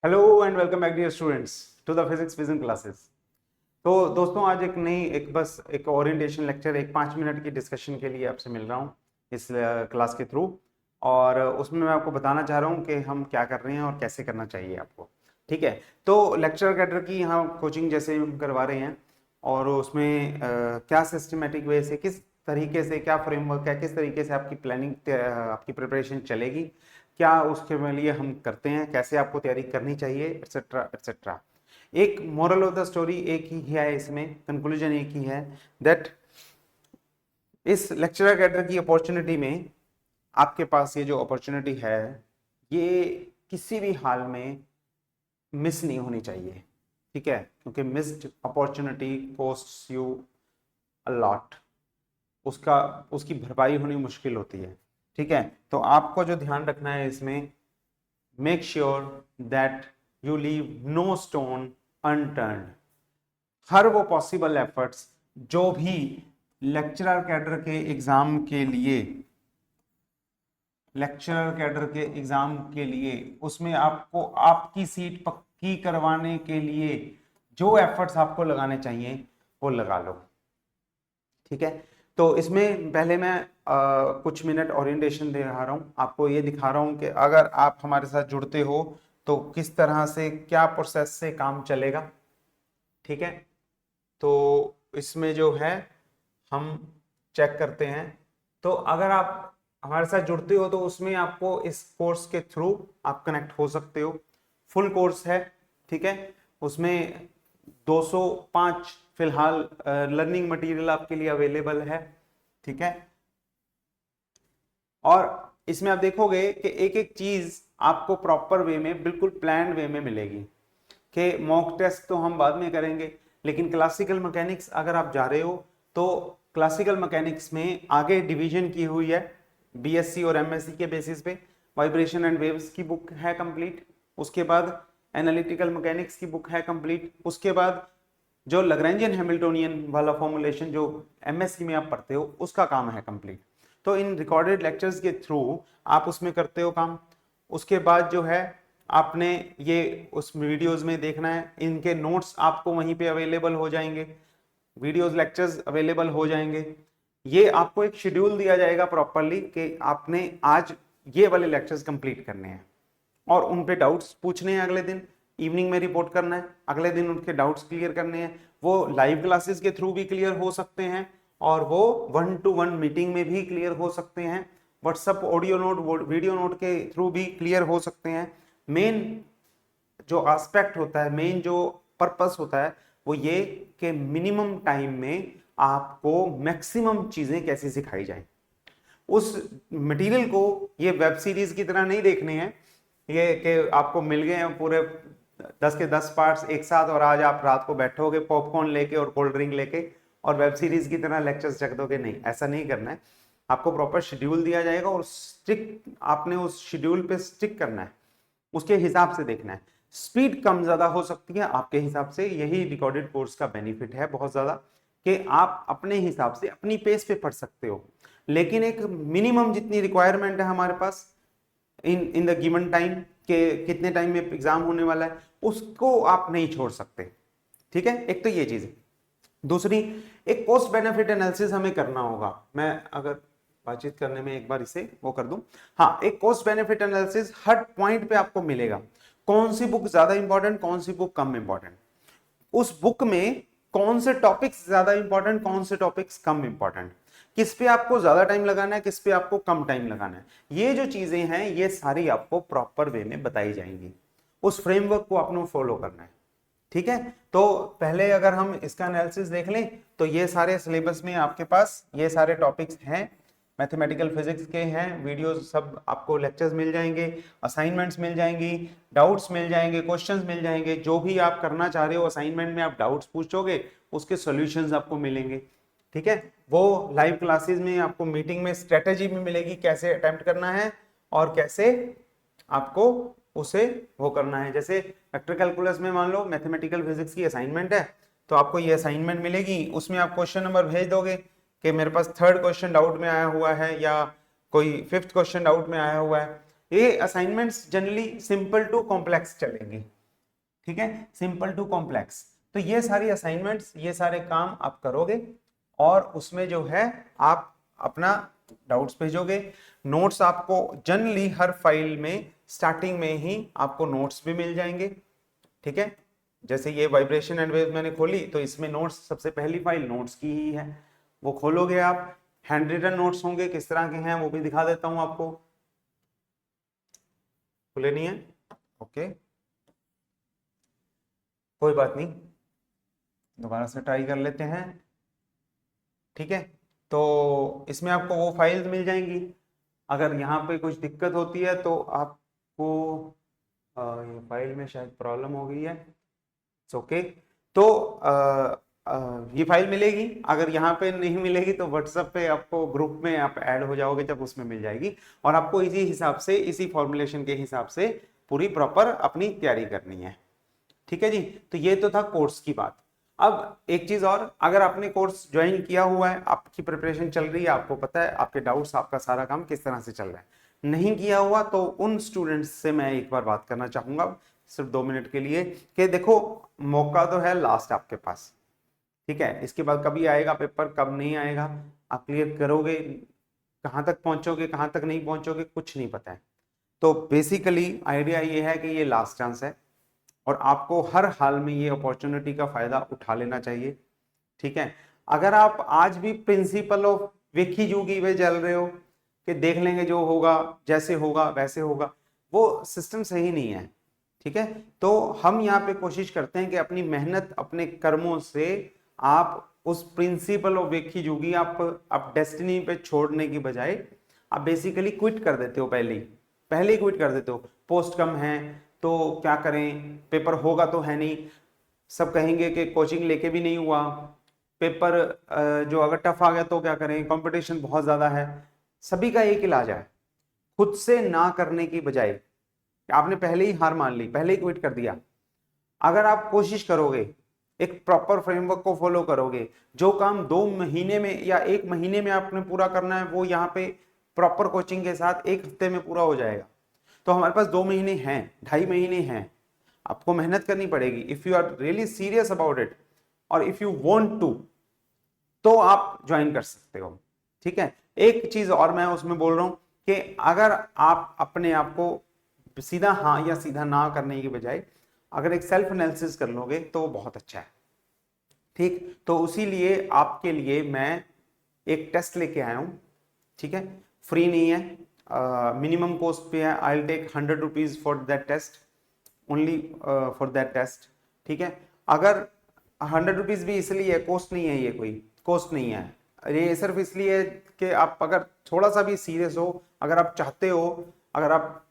Hello and welcome back dear students to the physics vision classes. तो दोस्तों आज एक ओरिएंटेशन लेक्चर, एक 5 मिनट की डिस्कशन के लिए आपसे मिल रहा हूँ इस क्लास के थ्रू। और उसमें मैं आपको बताना चाह रहा हूँ कि हम क्या कर रहे हैं और कैसे करना चाहिए आपको। ठीक है, तो लेक्चर कैडर की यहाँ कोचिंग जैसे हम करवा रहे हैं और उसमें क्या सिस्टमेटिक वे से, किस तरीके से, क्या फ्रेमवर्क है, किस तरीके से आपकी प्लानिंग, आपकी प्रिपरेशन चलेगी, क्या उसके लिए हम करते हैं, कैसे आपको तैयारी करनी चाहिए, एटसेट्रा एटसेट्रा। एक मोरल ऑफ द स्टोरी एक ही है, इसमें कंक्लूजन एक ही है दैट इस लेक्चरर कैडर की अपॉर्चुनिटी में आपके पास ये जो अपॉर्चुनिटी है ये किसी भी हाल में मिस नहीं होनी चाहिए। ठीक है, क्योंकि missed opportunity costs you a lot, उसका उसकी भरपाई होनी मुश्किल होती है। ठीक है, तो आपको जो ध्यान रखना है इसमें, make sure that you leave no stone unturned. हर वो पॉसिबल एफर्ट्स जो भी लेक्चरर कैडर के एग्जाम के लिए, उसमें आपको आपकी सीट पक्की करवाने के लिए जो एफर्ट्स आपको लगाने चाहिए वो लगा लो। ठीक है, तो इसमें पहले मैं कुछ मिनट ओरिएंटेशन दे रहा हूँ आपको, ये दिखा रहा हूँ कि अगर आप हमारे साथ जुड़ते हो तो किस तरह से, क्या प्रोसेस से काम चलेगा। ठीक है, तो इसमें जो है हम चेक करते हैं। तो अगर आप हमारे साथ जुड़ते हो तो उसमें आपको इस कोर्स के थ्रू आप कनेक्ट हो सकते हो। फुल कोर्स है, ठीक है, उसमें 205 फिलहाल लर्निंग मटेरियल आपके लिए अवेलेबल है। ठीक है, और इसमें आप देखोगे कि एक एक चीज आपको प्रॉपर वे में, बिल्कुल प्लान वे में मिलेगी। कि मॉक टेस्ट तो हम बाद में करेंगे, लेकिन क्लासिकल मैकेनिक्स अगर आप जा रहे हो तो क्लासिकल मैकेनिक्स में आगे डिवीजन की हुई है बीएससी और एमएससी के बेसिस पे। वाइब्रेशन एंड वेव्स की बुक है कंप्लीट, उसके बाद एनालिटिकल मैकेनिक्स की बुक है कंप्लीट, उसके बाद जो लैग्रैन्जियन हैमिल्टोनियन वाला फॉर्मूलेशन जो एमएससी में आप पढ़ते हो उसका काम है कंप्लीट। तो इन रिकॉर्डेड लेक्चर्स के थ्रू आप उसमें करते हो काम। उसके बाद जो है आपने ये उस वीडियोस में देखना है, इनके नोट्स आपको वहीं पे अवेलेबल हो जाएंगे, वीडियोस लेक्चर्स अवेलेबल हो जाएंगे। ये आपको एक शेड्यूल दिया जाएगा प्रॉपरली कि आपने आज ये वाले लेक्चर्स कंप्लीट करने हैं और उन पे डाउट्स पूछने हैं, अगले दिन इवनिंग में रिपोर्ट करना है, अगले दिन उनके डाउट्स क्लियर करने हैं। वो लाइव क्लासेस के थ्रू भी क्लियर हो सकते हैं और वो 1-to-1 मीटिंग में भी क्लियर हो सकते हैं, WhatsApp audio note, video note के थ्रू भी क्लियर हो सकते हैं। मेन जो एस्पेक्ट होता है, मेन जो पर्पस होता है वो ये कि मिनिमम टाइम में आपको मैक्सिमम चीजें कैसे सिखाई जाए। उस मटेरियल को ये वेब सीरीज की तरह नहीं देखने हैं, ये कि आपको मिल गए हैं पूरे 10 के 10 पार्ट्स एक साथ और आज आप रात को बैठोगे पॉपकॉर्न लेके और कोल्ड ड्रिंक लेके और वेब सीरीज की तरह लेक्चर्स चक दोगे। नहीं, ऐसा नहीं करना है। आपको प्रॉपर शेड्यूल दिया जाएगा और स्टिक, आपने उस शेड्यूल पे स्टिक करना है, उसके हिसाब से देखना है। स्पीड कम ज्यादा हो सकती है आपके हिसाब से, यही रिकॉर्डेड कोर्स का बेनिफिट है बहुत ज्यादा, कि आप अपने हिसाब से अपनी पेस पे पढ़ सकते हो। लेकिन एक मिनिमम जितनी रिक्वायरमेंट है हमारे पास इन द गिवन टाइम, के कितने टाइम में एग्जाम होने वाला है, उसको आप नहीं छोड़ सकते। ठीक है, एक तो ये चीज है। दूसरी, एक कॉस्ट बेनिफिट एनालिसिस हमें करना होगा। मैं अगर बातचीत करने में एक बार इसे वो कर दूं, हाँ, एक कॉस्ट बेनिफिट एनालिसिस हर पॉइंट पे आपको मिलेगा। कौन सी बुक ज्यादा इंपॉर्टेंट, कौन सी बुक कम इंपॉर्टेंट, उस बुक में कौन से टॉपिक्स ज्यादा इंपॉर्टेंट, कौन से टॉपिक्स कम इंपॉर्टेंट, किस पे आपको ज्यादा टाइम लगाना है, किस पे आपको कम टाइम लगाना है। ये जो चीजें हैं ये सारी आपको प्रॉपर वे में बताई जाएंगी। उस फ्रेमवर्क को आपने फॉलो करना है। ठीक है, तो पहले अगर हम इसका एनालिसिस देख लें तो ये सारे सिलेबस में आपके पास ये सारे टॉपिक्स हैं, मैथमेटिकल फिजिक्स के हैं, वीडियोस सब आपको, लेक्चर्स मिल जाएंगे, असाइनमेंट्स मिल जाएंगी, डाउट्स मिल जाएंगे, क्वेश्चंस मिल जाएंगे। जो भी आप करना चाह रहे हो असाइनमेंट में आप डाउट्स पूछोगे उसके सॉल्यूशंस आपको मिलेंगे। ठीक है, वो लाइव क्लासेस में आपको मीटिंग में स्ट्रेटेजी भी मिलेगी कैसे अटेम्प्ट करना है और कैसे आपको उसे वो करना है। जैसे वेक्टर कैलकुलस में मान लो मैथमेटिकल फिजिक्स की असाइनमेंट है तो आपको ये असाइनमेंट मिलेगी, उसमें आप क्वेश्चन नंबर भेज दोगे कि मेरे पास 3rd क्वेश्चन डाउट में आया हुआ है या कोई 5th क्वेश्चन डाउट में आया हुआ है। ये assignments generally simple to complex चलेंगी। ठीक है, सिंपल टू कॉम्प्लेक्स। तो ये सारी असाइनमेंट्स, ये सारे काम आप करोगे और उसमें जो है आप अपना डाउट्स भेजोगे। नोट्स आपको जनरली हर फाइल में स्टार्टिंग में ही आपको नोट्स भी मिल जाएंगे, ठीक है। जैसे ये वाइब्रेशन एंड वेव मैंने खोली तो इसमें नोट्स, सबसे पहली फाइल नोट्स की ही है, वो खोलोगे आप। हैंड रिटन नोट्स होंगे, किस तरह के हैं वो भी दिखा देता हूं आपको। खुले नहीं है, ओके, कोई बात नहीं, दोबारा से ट्राई कर लेते हैं, ठीक है। तो इसमें आपको वो फाइल्स मिल जाएंगी। अगर यहाँ पे कुछ दिक्कत होती है तो आपको ये फाइल में शायद प्रॉब्लम हो गई है, ओके। तो ये फाइल मिलेगी। अगर यहाँ पे नहीं मिलेगी तो व्हाट्सएप पे आपको ग्रुप में आप ऐड हो जाओगे, जब उसमें मिल जाएगी। और आपको इसी हिसाब से, इसी फॉर्मुलेशन के हिसाब से पूरी प्रॉपर अपनी तैयारी करनी है, ठीक है जी। तो ये तो था कोर्स की बात। अब एक चीज और, अगर आपने कोर्स ज्वाइन किया हुआ है, आपकी प्रिपरेशन चल रही है, आपको पता है आपके डाउट्स, आपका सारा काम किस तरह से चल रहा है, नहीं किया हुआ तो उन स्टूडेंट्स से मैं एक बार बात करना चाहूंगा सिर्फ 2 मिनट के लिए, कि देखो मौका तो है लास्ट आपके पास, ठीक है। इसके बाद कभी आएगा पेपर, कब नहीं आएगा, आप क्लियर करोगे, कहाँ तक पहुंचोगे, कहाँ तक नहीं पहुंचोगे, कुछ नहीं पता है। तो बेसिकली आइडिया ये है कि ये लास्ट चांस है और आपको हर हाल में ये अपॉर्चुनिटी का फायदा उठा लेना चाहिए, ठीक है। अगर आप आज भी प्रिंसिपल ऑफ वेखी जोगी में चल रहे हो कि देख लेंगे जो होगा, जैसे होगा वैसे होगा, वो सिस्टम सही नहीं है, ठीक है। तो हम यहाँ पे कोशिश करते हैं कि अपनी मेहनत, अपने कर्मों से आप उस प्रिंसिपल ऑफ वेखी जोगी आप डेस्टिनी पे छोड़ने की बजाय आप बेसिकली क्विट कर देते हो, पहले ही क्विट कर देते हो। पोस्ट कम है तो क्या करें, पेपर होगा तो है नहीं, सब कहेंगे कि कोचिंग लेके भी नहीं हुआ, पेपर जो अगर टफ आ गया तो क्या करें, कंपटीशन बहुत ज्यादा है। सभी का एक इलाज है, खुद से ना करने की बजाय, आपने पहले ही हार मान ली, पहले ही क्विट कर दिया। अगर आप कोशिश करोगे, एक प्रॉपर फ्रेमवर्क को फॉलो करोगे, जो काम 2 महीने में या 1 महीने में आपने पूरा करना है वो यहाँ पे प्रॉपर कोचिंग के साथ 1 हफ्ते में पूरा हो जाएगा। तो हमारे पास 2 महीने हैं, 2.5 महीने हैं, आपको मेहनत करनी पड़ेगी। If you are really serious about it और इफ यू वांट टू, तो आप ज्वाइन कर सकते हो, ठीक है। एक चीज और मैं उसमें बोल रहा हूं कि अगर आप अपने आप को सीधा हाँ या सीधा ना करने की बजाय अगर एक सेल्फ एनालिसिस कर लोगे तो बहुत अच्छा है, ठीक। तो उसी लिए आपके लिए मैं एक टेस्ट लेके आया हूं, ठीक है, फ्री नहीं है, मिनिमम कॉस्ट पे है। I will take 100 rupees for that test, only for that test, ठीक है। अगर 100 रुपीज भी इसलिए कॉस्ट नहीं है, ये कोई कॉस्ट नहीं है, ये सिर्फ इसलिए कि आप अगर थोड़ा सा भी सीरियस हो, अगर आप चाहते हो, अगर आप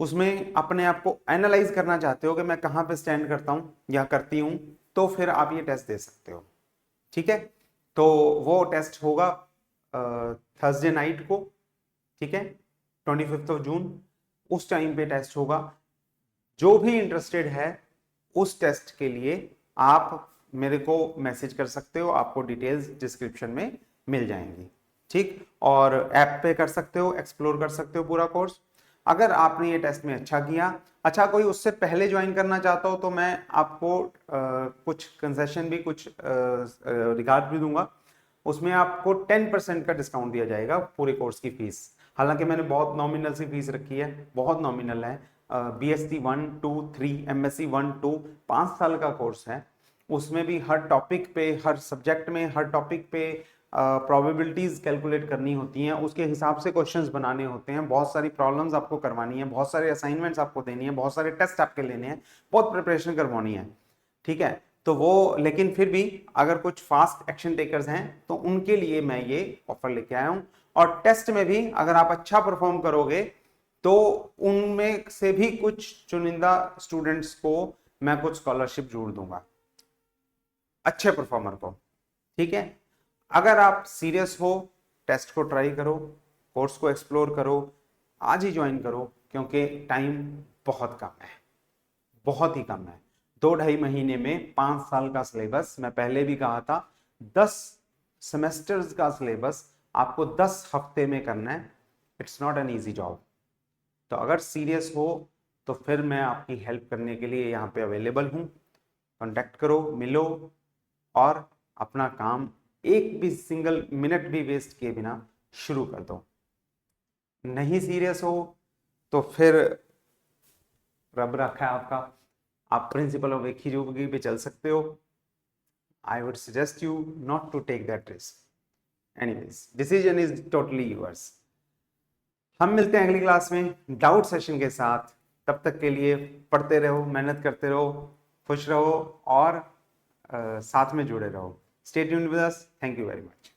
उसमें अपने आप को एनालाइज करना चाहते हो कि मैं कहाँ पे स्टैंड करता हूँ या करती हूँ, तो फिर आप ये टेस्ट दे सकते हो, ठीक है। तो वो टेस्ट होगा थर्सडे नाइट को, ठीक है, 25 जून, उस टाइम पे टेस्ट होगा। जो भी इंटरेस्टेड है उस टेस्ट के लिए आप मेरे को मैसेज कर सकते हो, आपको डिटेल्स डिस्क्रिप्शन में मिल जाएंगी, ठीक। और ऐप पे कर सकते हो, एक्सप्लोर कर सकते हो पूरा कोर्स। अगर आपने ये टेस्ट में अच्छा किया, अच्छा कोई उससे पहले ज्वाइन करना चाहता हो तो मैं आपको कुछ कंसेशन भी, कुछ रिगार्ड भी दूंगा। उसमें आपको 10% का डिस्काउंट दिया जाएगा पूरे कोर्स की फीस। हालांकि मैंने बहुत नॉमिनल सी फीस रखी है, बहुत नॉमिनल है। BSc 1 2 3 MSc 1 2 5 साल का कोर्स है, उसमें भी हर टॉपिक पे, हर सब्जेक्ट में, हर टॉपिक पे प्रोबेबिलिटीज कैलकुलेट करनी होती हैं, उसके हिसाब से क्वेश्चंस बनाने होते हैं, बहुत सारी प्रॉब्लम्स आपको करवानी है, बहुत सारे असाइनमेंट्स आपको देनी है, बहुत सारे टेस्ट आपके लेने हैं, बहुत प्रिपरेशन करवानी है, ठीक है। तो वो, लेकिन फिर भी अगर कुछ फास्ट एक्शन टेकर्स हैं तो उनके लिए मैं ये ऑफर लेके आया हूं। और टेस्ट में भी अगर आप अच्छा परफॉर्म करोगे तो उनमें से भी कुछ चुनिंदा स्टूडेंट्स को मैं कुछ स्कॉलरशिप जोड़ दूंगा, अच्छे परफॉर्मर को, ठीक है। अगर आप सीरियस हो, टेस्ट को ट्राई करो, कोर्स को एक्सप्लोर करो, आज ही ज्वाइन करो, क्योंकि टाइम बहुत कम है, बहुत ही कम है। 2-2.5 महीने में 5 साल का सिलेबस, मैं पहले भी कहा था 10 सेमेस्टर्स का सिलेबस आपको 10 हफ्ते में करना है। It's not an easy job. तो अगर सीरियस हो तो फिर मैं आपकी हेल्प करने के लिए यहाँ पे अवेलेबल हूँ। कांटेक्ट करो, मिलो और अपना काम एक भी सिंगल मिनट भी वेस्ट किए बिना शुरू कर दो। नहीं सीरियस हो तो फिर रब रखा है आपका, आप प्रिंसिपल ऑफ एक ही जोगी पे चल सकते हो। I would suggest you not to take that risk. Anyways, decision is totally yours. हम मिलते हैं अगली क्लास में डाउट सेशन के साथ। तब तक के लिए पढ़ते रहो, मेहनत करते रहो, खुश रहो और साथ में जुड़े रहो। Stay tuned with us. Thank you very much.